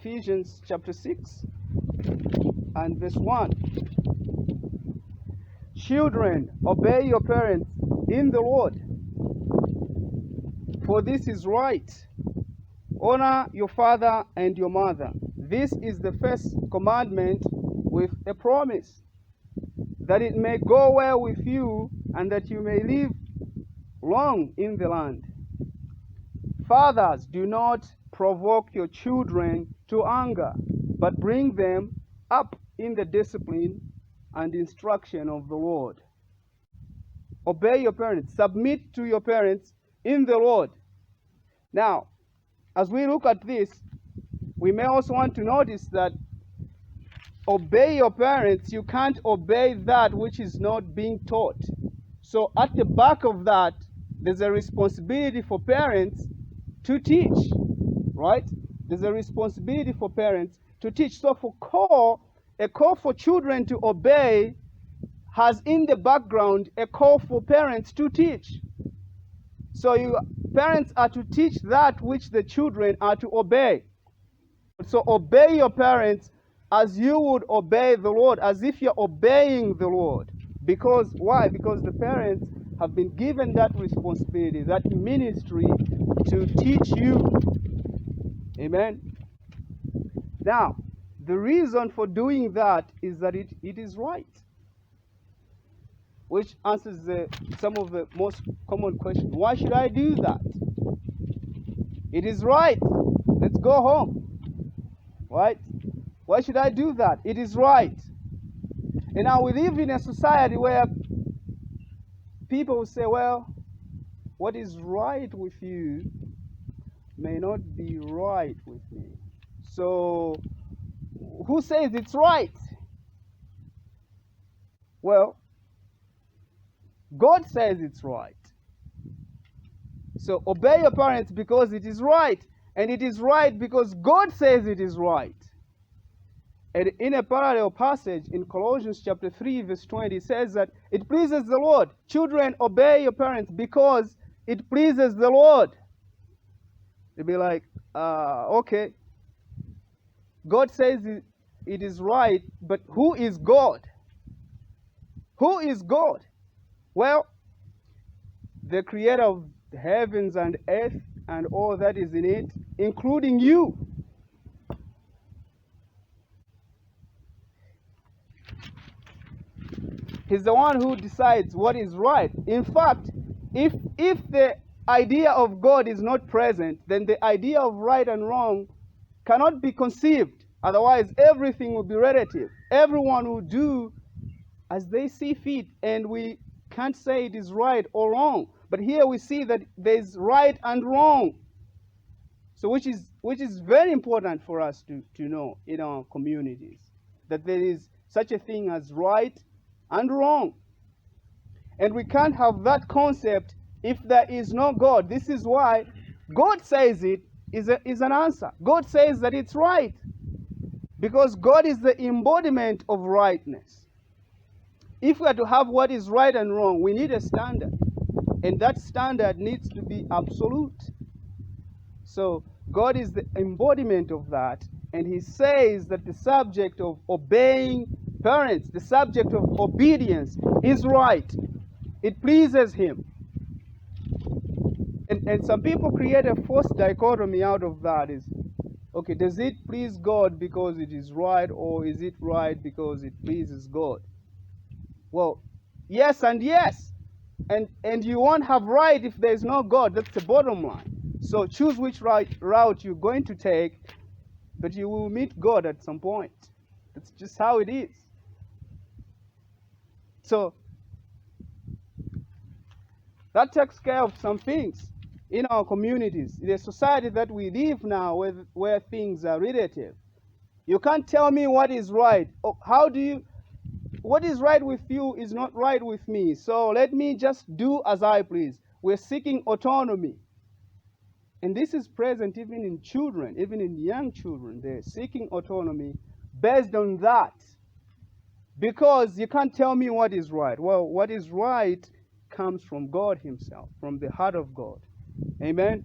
Ephesians chapter 6 and verse 1. Children, obey your parents in the Lord, for this is right. Honor your father and your mother. This is the first commandment with a promise, that it may go well with you and that you may live long in the land. Fathers, do not provoke your children to anger, but bring them up in the discipline and instruction of the Lord. Obey your parents. Submit to your parents in the Lord. Now, as we look at this, we may also want to notice that obey your parents, you can't obey that which is not being taught. So at the back of that, there's a responsibility for parents to teach, right? There's a responsibility for parents to teach. So a call for children to obey has in the background a call for parents to teach. So parents are to teach that which the children are to obey. So obey your parents as you would obey the Lord, as if you're obeying the Lord. Because why? Because the parents have been given that responsibility, that ministry to teach you. Amen. Now, the reason for doing that is that it is right, which answers some of the most common questions. Why should I do that? It is right. Let's go home. Right? Why should I do that? It is right. And now we live in a society where people will say, well, what is right with you may not be right with me. So, who says it's right? Well, God says it's right. So obey your parents because it is right. And it is right because God says it is right. And in a parallel passage in Colossians chapter 3 verse 20, it says that it pleases the Lord. Children, obey your parents because it pleases the Lord. You'll be like, okay. God says it is right, but who is God? Who is God? Well, the creator of the heavens and earth and all that is in it, including you. He's the one who decides what is right. In fact, if the idea of God is not present, then the idea of right and wrong cannot be conceived. Otherwise, everything will be relative. Everyone will do as they see fit, and we can't say it is right or wrong. But here we see that there's right and wrong. So which is very important for us to know in our communities, that there is such a thing as right and wrong. And we can't have that concept if there is no God. This is why God says it is an answer. God says that it's right, because God is the embodiment of rightness. If we are to have what is right and wrong, we need a standard. And that standard needs to be absolute. So God is the embodiment of that. And he says that the subject of obeying parents, the subject of obedience is right. It pleases him. And some people create a false dichotomy out of that. Is, okay, does it please God because it is right, or is it right because it pleases God? Well, yes and yes. And you won't have right if there is no God. That's the bottom line. So choose which route you're going to take, but you will meet God at some point. That's just how it is. So that takes care of some things in our communities. In the society that we live now, where things are relative. You can't tell me what is right. What is right with you is not right with me. So let me just do as I please. We're seeking autonomy. And this is present even in children, even in young children. They're seeking autonomy based on that. Because you can't tell me what is right. Well, what is right comes from God himself, from the heart of God. Amen?